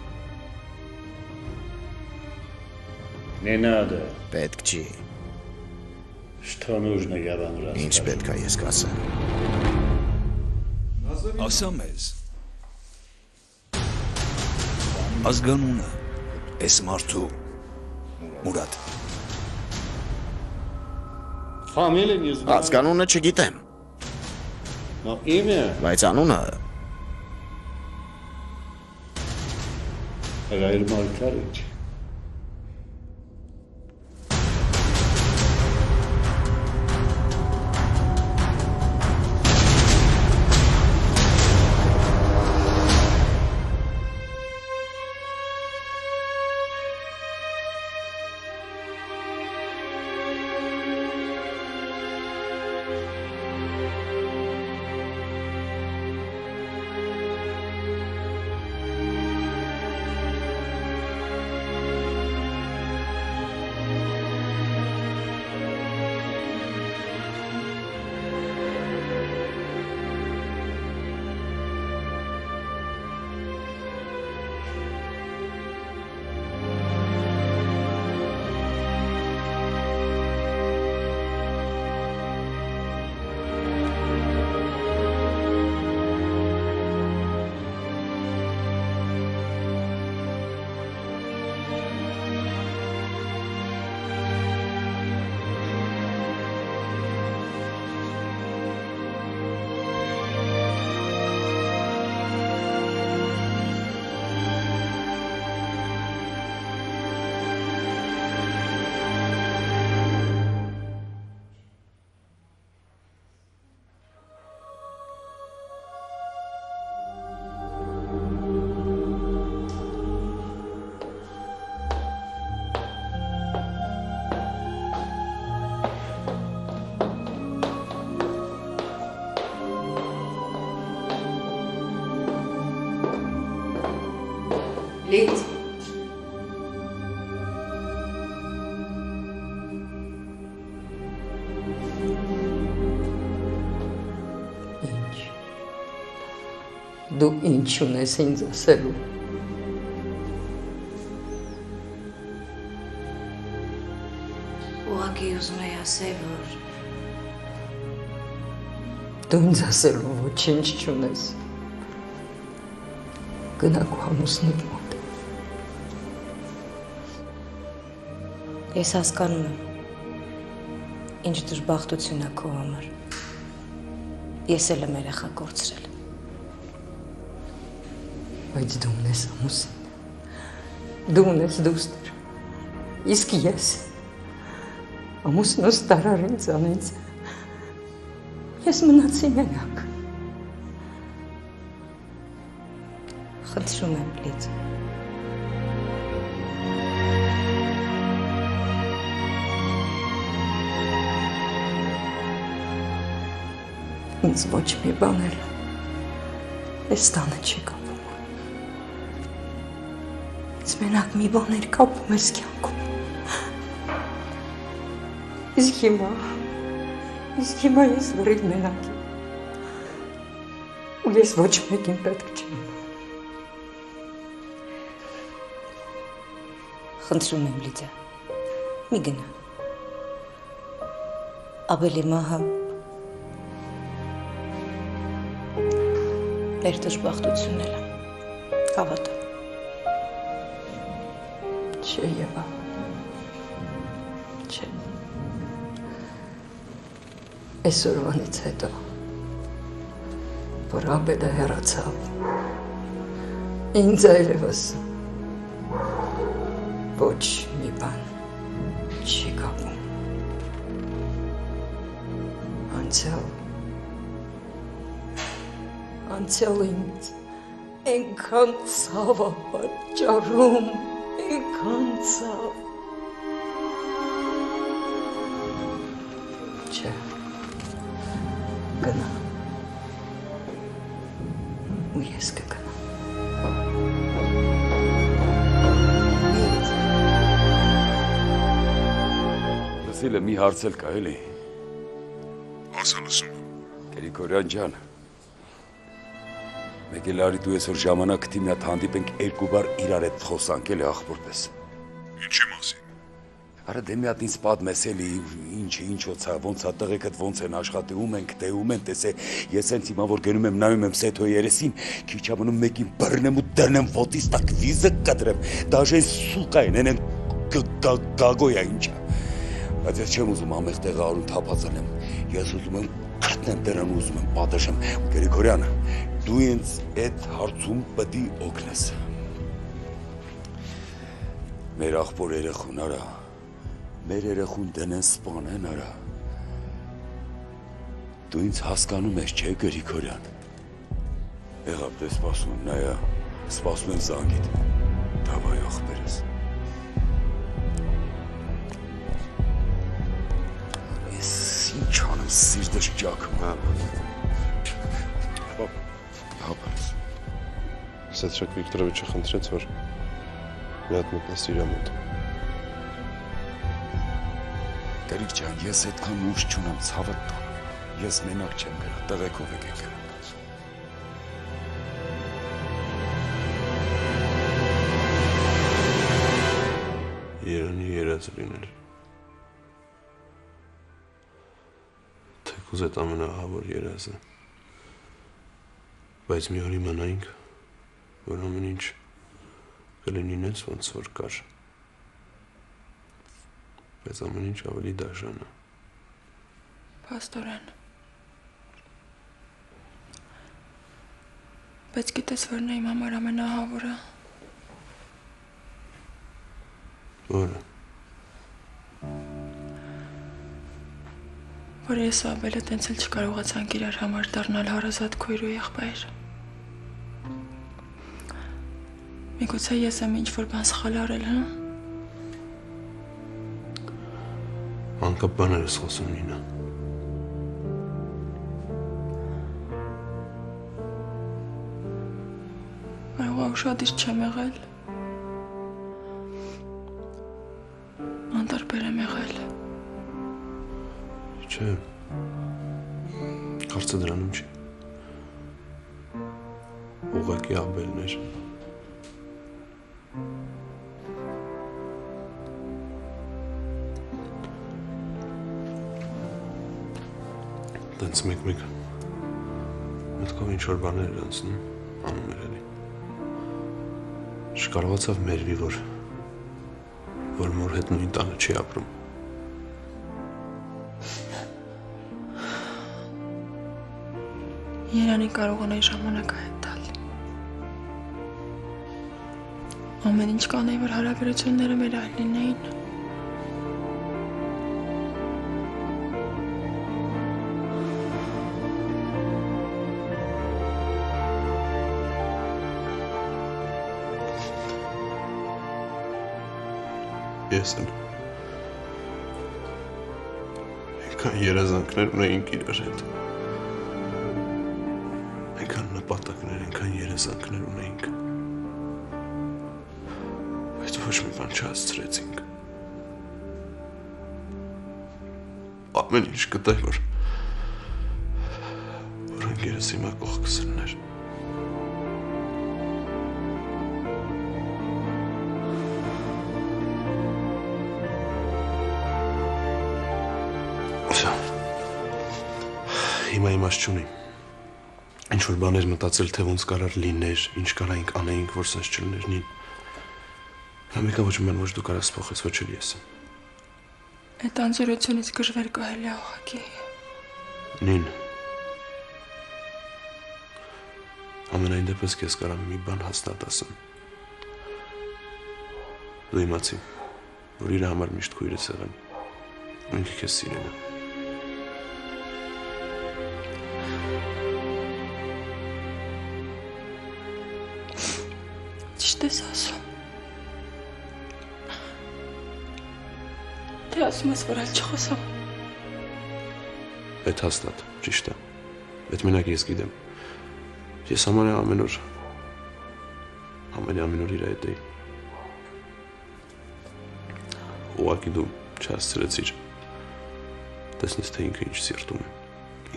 Պետք չի։ Ինչ պետք է ես կասեմ։ Ասա մեզ։ Ազգանունը, այս մարդու, Մուրադ։ Ազգանունը չգիտեմ։ Բայց անունը Ռայլ Մարկարիչ։ Լիծ։ Դու ինչ ունես ինձ ասելու։ Ուղղակի ուզում էի ասել, որ Դու ինձ ասելու ոչինչ չունես։ Գնա քո ամուսնուդ մոտ։ ես հասկանում եմ, ինչ դժբախտություն է քո համար։ Ես էլ եմ երեխա կորցրել։ Բայց դու ունես ամուսին, դու ունես դուստր, իսկ ես ամուսնուս տարար ինձ, ես մնացի մենակ։ Խնդրում եմ, Լիծ։ Ինձ ոչ մի բան էլ այս տանը չի կապում։ Ինձ մենակ մի բան էր կապում այս կյանքում։ Իսկ հիմա ես լրիվ մենակ եմ։ Ու ես ոչ մեկին պետք չեմ։ Խնդրում եմ, Լիձա, մի գնա։ Ավելի մահը մեր դժբախտությունն էլ է, հավատա։ Չէ, Եվա, չէ։ Այսօրվանից հետո, որ Աբելը հեռացավ, ինձ այլևս ոչ մի բան չի կապում։ Անցյալը ինձ այնքան ցավ է պատճառում, այնքան ցավ։ Չէ, գնա, ու ես կգնամ։ Լսիլը մի հարցել կա, էլի։ Ասա լսում։ Գրիգորյան ջան, մեկ էլ արի դու այսօր ժամանակ գտի մի հատ հանդիպենք երկու բառ իրար հետ խոսանք, էլի աղբորպես։ Ինչի մասին։ Արա դե մի հատ ինձ պատմես էլի, ինչոց է, ոնց է տղեկդ ոնց են աշխատում ենք, դեում են, տեսե, ես հենց հիմա որ գնում եմ նայում եմ Սեթոյի երեսին, քիչ ամնում մեկին բռնեմ ու դրնեմ ոտից տակ վիզը կտրեմ, դաժե սուկա են գագոյա ինչա։ Բայց ես չեմ ուզում ամեղ տեղը արուն թափածել եմ, ես ուզում եմ գտնեմ դրան ուզում եմ պատժեմ, Գրիգորյան, դու ինձ այդ հարցում պետք է օգնես։ Մեր աղբոր երեխուն արա, մեր երեխուն դնեն սպանեն արա։ Դու ինձ հասկանում ես, չէ Գրիգորյան։ Եղավ դե սպասում եմ, նայա, սպասում եմ զանգիդ, դավայ աղբերս։ Ես ինչ անեմ սիրտս ճաքում, հա։ Հապարս։ Սեթրակ Վիկտորովիչը խնդրեց, որ մի հատ մտնես իրա մոտ։ Գրիգ ջան, ես այդքան ուժ չունեմ, ցավը տան։ Ես մենակ չեմ գնա, տղեկով եկեք գնա։ Երանի երազ լինել։ Թեկուզ այդ ամենահավոր երազը։ Բայց մի օր իմանայինք, որ ամեն ինչ կլինի նենց ոնց որ կար։ Բայց ամեն ինչ ավելի դաժան է։ Պաստորեն։ Բայց գիտես, որն է իմ համար ամենահավորը։ Որը։ Որ ես ու Աբելը տենց էլ չկարողացանք իրար համար դառնալ հարազատ քույր ու եղբայր։ Միգուցե ես եմ ինչ-որ բան սխալ արել, հա։ Անկապ բաներ ես խոսում, Նինա։ Այո, ուշադիր չեմ եղել։ Հարցը դրանում չի։ Ուղղակի Աբելն էր։ Տենց մեկ-մեկ մտքով ինչ-որ բաներ էր անցնում, անում էր էլի։ Չկարողացավ մերվի, որ մոր հետ նույն տանը չի ապրում։ Երանին կարողանայի ժամանակը հետ տալ։ Ամեն ինչ կանեի, որ հարաբերությունները մեր այլ լինեին։ Ես եմ։ Այնքան երազանքներ ունեինք իրար հետ։ Այնքան նպատակներ, այնքան երազանքներ ունեինք։ Բայց ոչ մի բան չհասցրեցինք։ Ամեն ինչ գտա, որ ընկերս հիմա կողքս լներ։ Հիմա իմաստ չունի։ Ինչ-որ բաներ մտածել, թե ոնց կարար լիներ, ինչ կարայինք անեինք, որ սենց չլներ նին։ Նա մեկը ոչ ման ոչ դու կարաս փոխես, ոչ էլ ես։ Այդ անձորությունից գժվեր կարելի է ուղղակի։ Նին։ Ամենայն դեպս քեզ կարամ մի բան հաստատ ասեմ։ Դու իմացի, որ իր համար միշտ քույրս եղեմ։ Ինքը քեզ սիրել է։ Ճիշտ ես ասում։ Թե ասում ես, որ այլ չխոսամ։ Այդ հաստատ, ճիշտ է։ Այդ մենակ ես գիտեմ։ Ես ամեն օր իր հետ էի։ Ուղղակի դու չհասցրեցիր։ Տեսնես, թե ինքը ինչ սիրտում է։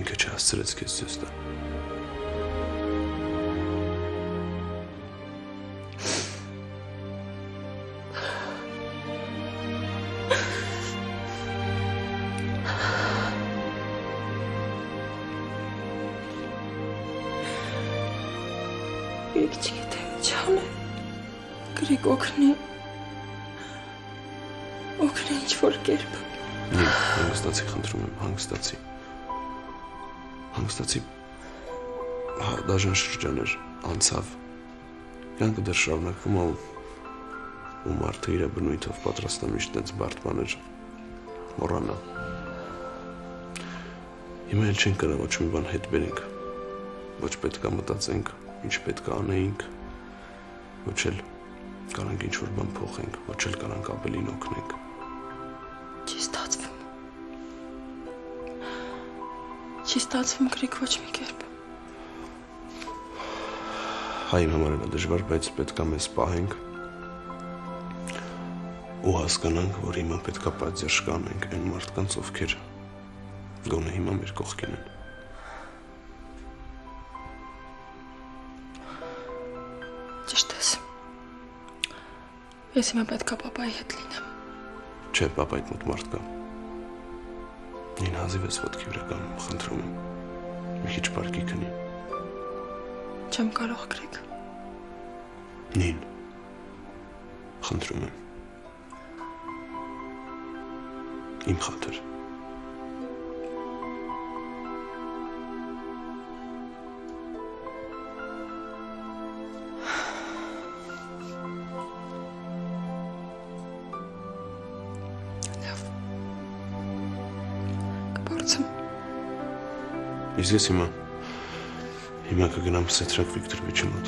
Ինքը չհասցրեց քեզ ցույց տա։ Գրիգ չգիտեմ ինչ անել։ Գրիգ օգնի ինչ-որ կերպ։ Հանգստացի, խնդրում եմ, հանգստացի։ Դաժան շրջաներ անցավ։ Կյանքը դեռ շարունակվում է ու մարդը իր բնույթով պատրաստ է միշտ տենց բարդ բաներ մոռանա։ Հիմա էլ չենք կարող ոչ մի բան հետ բերենք։ Ոչ պետք է մտածենք, ինչ պետք է անեինք, ոչ էլ կարանք ինչ-որ բան փոխենք, ոչ էլ կարանք ավելին օգնենք։ Չի ստացվում Գրիգ ոչ մի կերպ։ Իմ համար էլ դժվար, բայց պետք է մեզ պահենք ու հասկանանք, որ հիմա պետք է պատժ կանենք այն մարդկանց, ովքեր գոնե հիմա մեր կողքին են։ Ճիշտ ես։ Ես հիմա պետք է պապայի հետ լինեմ։ Չէ, պապայդ մոտ մարդ կա։ Նին հազիվ ես ոտքի վրա կամ խնդրում եմ։ Մի քիչ պարկի քնի։ Չեմ կարող Գրիգ։ Նին, խնդրում եմ։ Իմ խաթր։ Իսկ ես հիմա կգնամ Սեթրակ Վիկտորովիչի մոտ։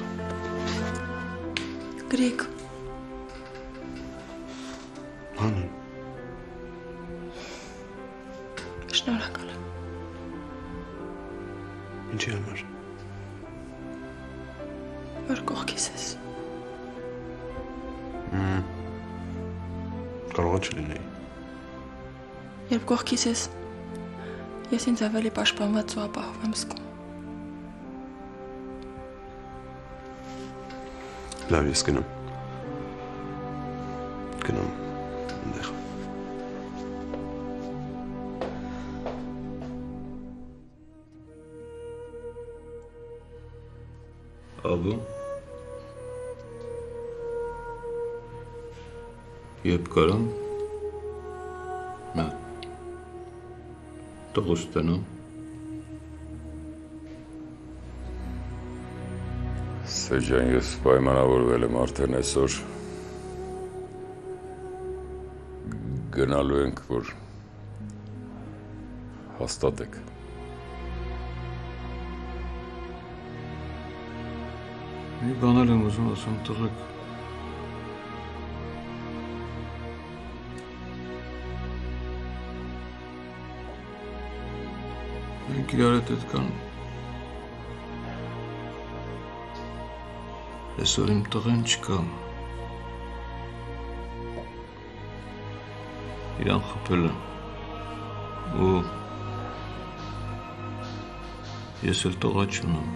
Գրիգ։ Հանուն։ Շնորհակալ եմ։ Ինչի համար։ Որ կողքիս ես։ Կարող է չլինեի։ Երբ կողքիս ես, Ես ինձ ավելի պաշտպանված ու ապահով եմ զգում։ Լավ, ես գնում։ Գնում այնտեղ։ Աբո։ Երբ կարամ։ Նա։ Տղուս տնում։ Սեջան, ես պայմանավորվել եմ արդեն այսօր գնալու ենք, որ հաստատեք։ Մի բանել եմ ուզում ասում տղեկ։ Մենք իրար հետ այդքան Այսօր իմ տղեն չկա։ Իրան խփել եմ ու ես էլ տղա չունեմ։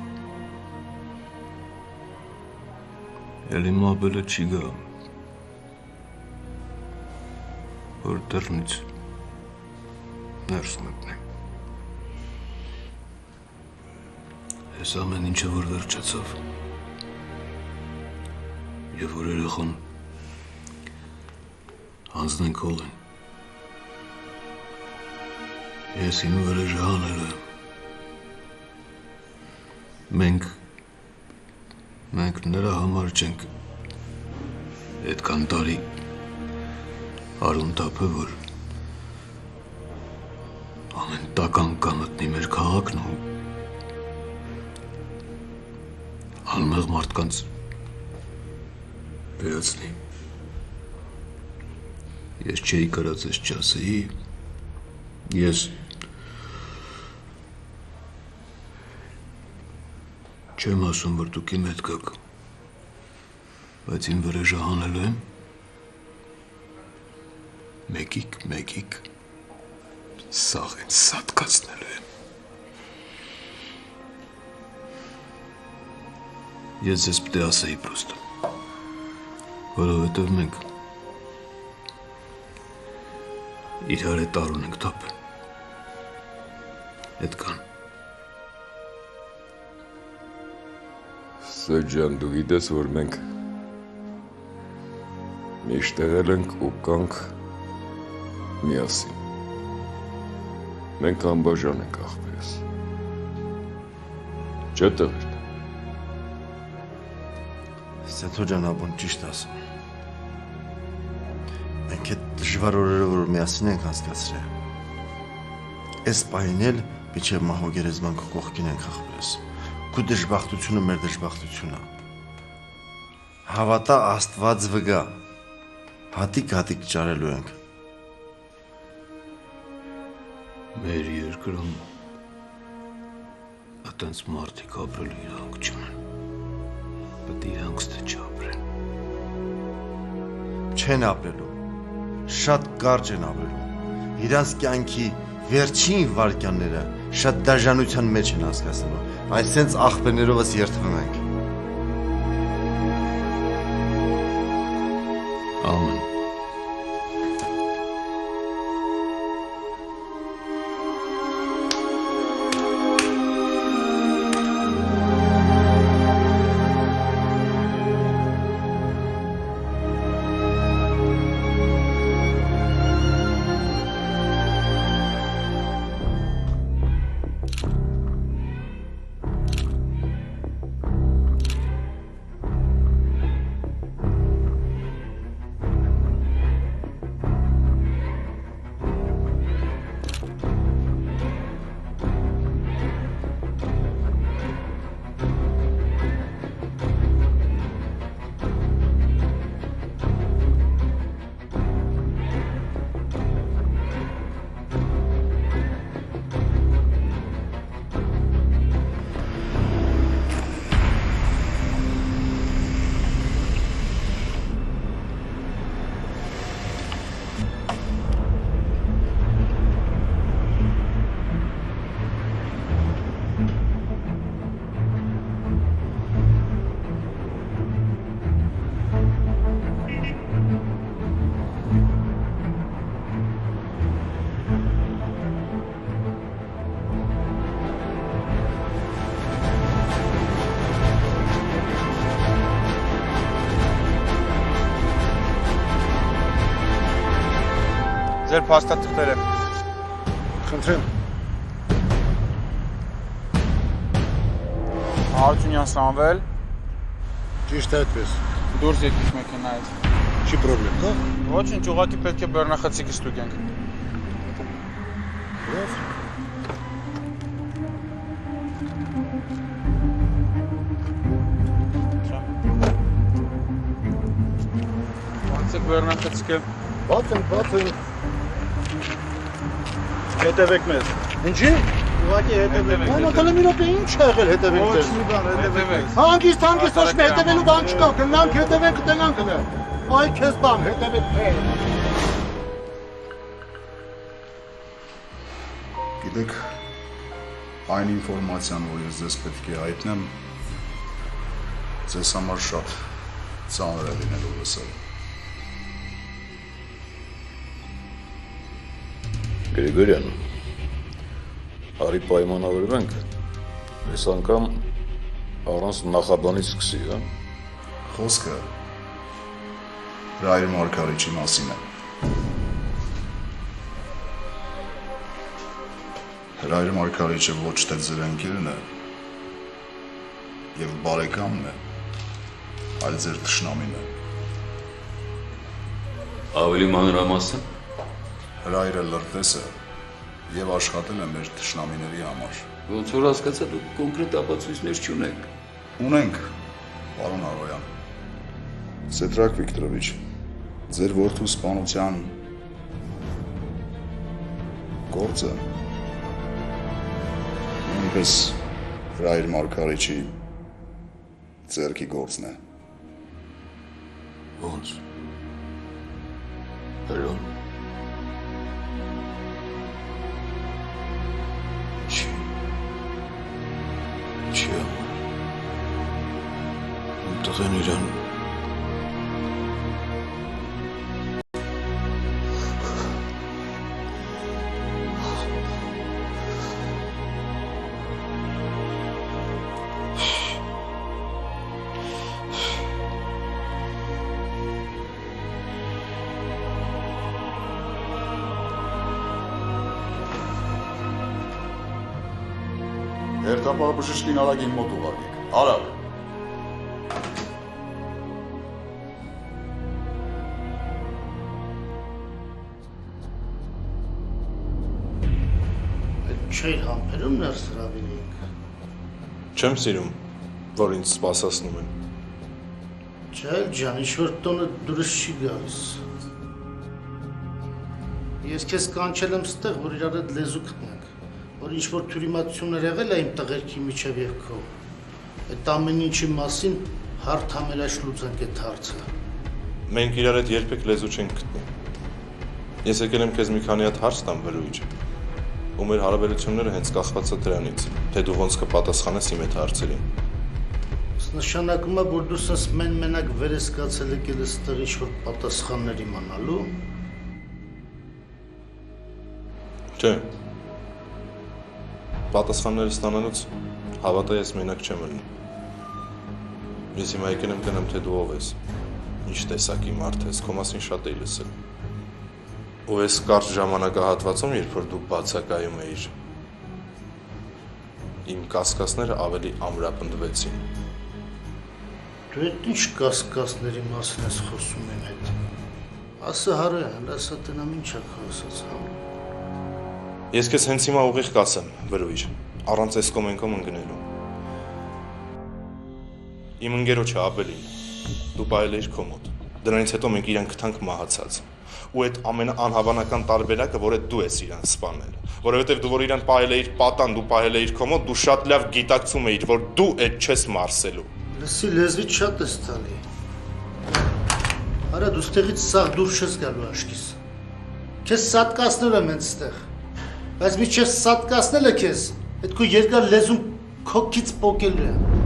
Էլ իմ ապելը չի գա, որ դռնից ներս մտնեմ։ Այս ամեն ինչը որ վերջացավ, և որ երեխան հանձնեն կողին, ես իմ վրեժը հանել եմ։ Մենք նրա համար չենք այդքան տարի արուն տապը, որ ամեն տական կամտնի մեր քաղաքն ու անմեղ մարդկանց վերացնի։ Ես չէի կարած ես չասեի, ես չեմ ասում, որ դուք իմ հետ գաք, բայց իմ վրեժը հանելու եմ, մեկիկ սաղին սատկացնելու եմ։ Ես ձեզ պտե ասեի պրոստը, որովհետև մենք իրար հետ արուն ենք տապել, այդքան։ Սեջան, դու գիտես, որ մենք միշտ եղել ենք ու կանք միասին։ Մենք անբաժան ենք ախպերս։ Չէ տղեր։ Սեթո ջան, աբուն ճիշտ ասում։ Մենք այդ դժվար օրերը, որ միասին ենք անցկացրել, այս պահին էլ մինչև մահվա գերեզման քո կողքին ենք ախպերս։ Քո դժբախտությունը մեր դժբախտությունն է։ Հավատա Աստված վգա, հատիկ ճարելու ենք։ Մեր երկրում այտենց մարդիկ ապրելու իրանք չունեն, պետք է իրանք ստե չապրեն։ Չեն ապրելու, շատ կարճ են ապրելու, իրանց կյանքի վերջին վարկյանները շատ դաժանության մեջ են հասկացնելու, այսենց աղբերներովս երդվում ենք։ Ամեն։ Ձեր փաստաթղթերը։ Խնդրեմ։ Հարությունյան Սամվել։ Ճիշտ է այդպես։ Դուրս եկեք մեքենայից։ Չի պրոբլեմ, կա։ Ոչինչ, ուղղակի պետք է բեռնախցիկը ստուգենք։ Լավ։ Բացեք բեռնախցիկը։ Բացենք։ Հետևեք մեզ։ Ինչի՞։ Ուղղակի հետևեք։ Ո՞նց մի րոպե ինչ ա եղել հետևեք ձեզ։ Ոչ մի բան, հետևեք։ Հանգիստ ոչ մի հետևելու բան չկա, գնանք հետևենք, կտենանք հլը։ Այ քեզ բան, հետևեք։ Գիտեք, այն ինֆորմացիան, որ ես ձեզ պետք է հայտնեմ, ձեզ համար շատ ծանր է լինելու լսել։ Գրիգորյան, արի պայմանավորվենք, այս անգամ առանց նախաբանից սկսի, հա։ Խոսքը Ռայր Մարգարիչի մասին է։ Ռայր Մարգարիչը ոչ թե ձեր ընկերն է եւ բարեկամն է, այլ ձեր թշնամին է։ Ավելի մանրամասն։ Ռայրը լրտես է եւ աշխատել է մեր թշնամիների համար։ Ոնց որ հասկացա, դուք կոնկրետ ապացույցներ չունեք։ Ունենք, պարոն Արոյան։ Սեդրակ Վիկտորովիչ, ձեր որդու սպանության գործը նույնպես Ռայր Մարգարիչի ձեռքի գործն է։ Ոնց։ Հրոն։ Չի ամար։ Տղեն իրան Հերթապահ բժշկին արագին մոտ ուղարկեք։ Արագ։ Չէր համբերում ներս հրավիրենք։ Չեմ սիրում, որ ինձ սպասացնում են։ Չէ, ջան, ինչ-որ տոնը դուրս չի գալիս։ Ես քեզ կանչել եմ ստեղ, որ իրար հետ լեզու գտնենք, որ ինչ-որ թյուրիմացություններ եղել է իմ տղերքի միջև և քո։ Այդ ամեն ինչի մասին հարթ համերաշ լուծենք այդ հարցը։ Մենք իրար հետ երբեք լեզու չենք գտնում։ Ես եկել եմ քեզ մի քանի հատ հարց տամ բրույջ։ Ու մեր հարաբերությունները հենց կախված է դրանից, թե դու ոնց կպատասխանես իմ այդ հարցերին։ Նշանակում է, որ դու սենց մենակ վեր ես կացել եկել ստեղ ինչ-որ պատասխաններ իմանալու։ Չէ։ Պատասխանները ստանալուց հավատա ես մենակ չեմ ելնում։ Ես հիմա եկել եմ գնամ, թե դու ով ես, ինչ տեսակի մարդ ես, քո մասին շատ էի լսել։ Ու այս կարճ ժամանակահատվածում, երբ որ դու բացակայում էիր, իմ կասկածները ավելի ամրապնդվեցին։ Դու այդ ինչ կասկածների մասին ես խոսում եմ հետ։ Ասա Հարոյան, ասա տնամ ինչ ա խոսած, հա։ Ես քեզ հենց հիմա ուղիղ կասեմ, բրույջ, առանց այս կոմենկոմ ընկնելու։ Իմ ընկերոջը Աբելին, դու պահել էիր քո մոտ, դրանից հետո մենք իրան գտանք մահացած։ Ու այդ ամենաանհավանական տարբերակը, որ դու ես իրան սպանել, որովհետև դու որ իրան պահել էիր պատան, դու պահել էիր քո մոտ, դու շատ լավ գիտակցում էիր, որ դու այդ չես մարսելու։ Լսի, լեզվից շատ ես տալի։ Արա, դու ստեղից սաղ դուրս չես գալու աշկիս։ Քեզ սատկացնել եմ հենց ստեղ։ Բայց միջև սատկացնելը քեզ, այդ քո երկար լեզուն քոքից պոկելու է։